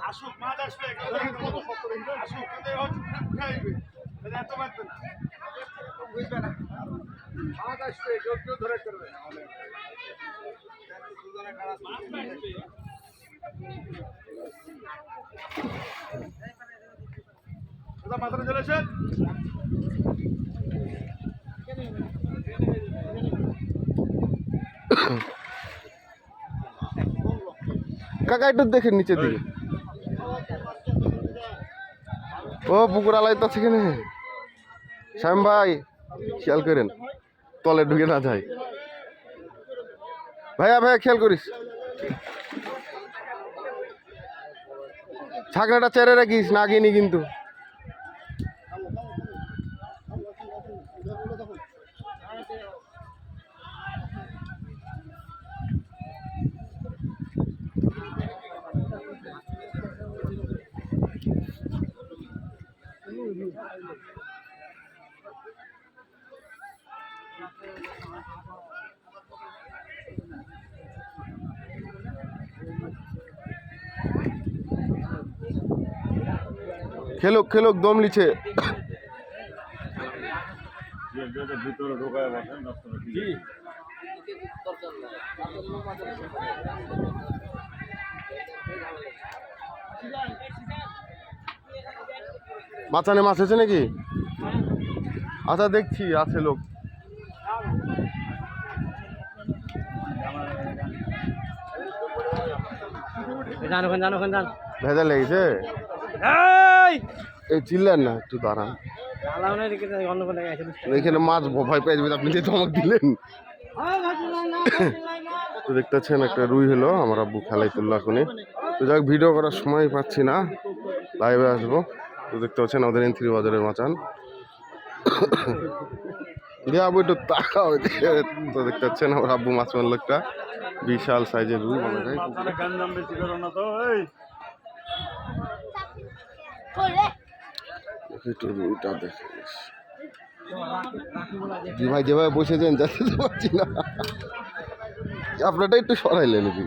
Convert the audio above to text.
আসুক মাছ আসবে আসুক এত বাঁচবেন বুঝবে না মাছ আসবে কেউ ধরে করবে মাথাটা চলেছেন কাকা একটু দেখেন নিচের দিকে ও পুকুর আলাই তো সেখানে শ্যাম ভাই খেয়াল করেন তলে ঢুকে না যায় ভাইয়া ভাইয়া খেয়াল করিস ছাগড়াটা চেড়ে রাখিস না গিনি কিন্তু খেলুক খেলুক দম লিছে ভিতরে ঢোকায় বসেন মাচানে মাছ আছে নাকি আচ্ছা দেখছি আছে লোক ভেজা লেগেছে এই চিল্লেন না একটু দাঁড়ান এখানে মাছ ভয় পেয়ে যাবে আপনি যে ধমক দিলেন তো দেখতে পাচ্ছেন একটা রুই হলো আমার আব্বু খেলাই তুললো এখনই তো যাক ভিডিও করার সময় পাচ্ছি না লাইভে আসবো তো দেখতে পাচ্ছেন আমাদের N3 বাজারের মাচান দিয়ে আব্বু একটু তাকাও তো দেখতে পাচ্ছেন আমার আব্বু মাছ মারলো একটা বিশাল সাইজের রুই বলা যায় একটু রুইটা দেখে জি ভাই যেভাবে বসেছেন যাতে পারছি না আপনারটা একটু সরাইলেন কি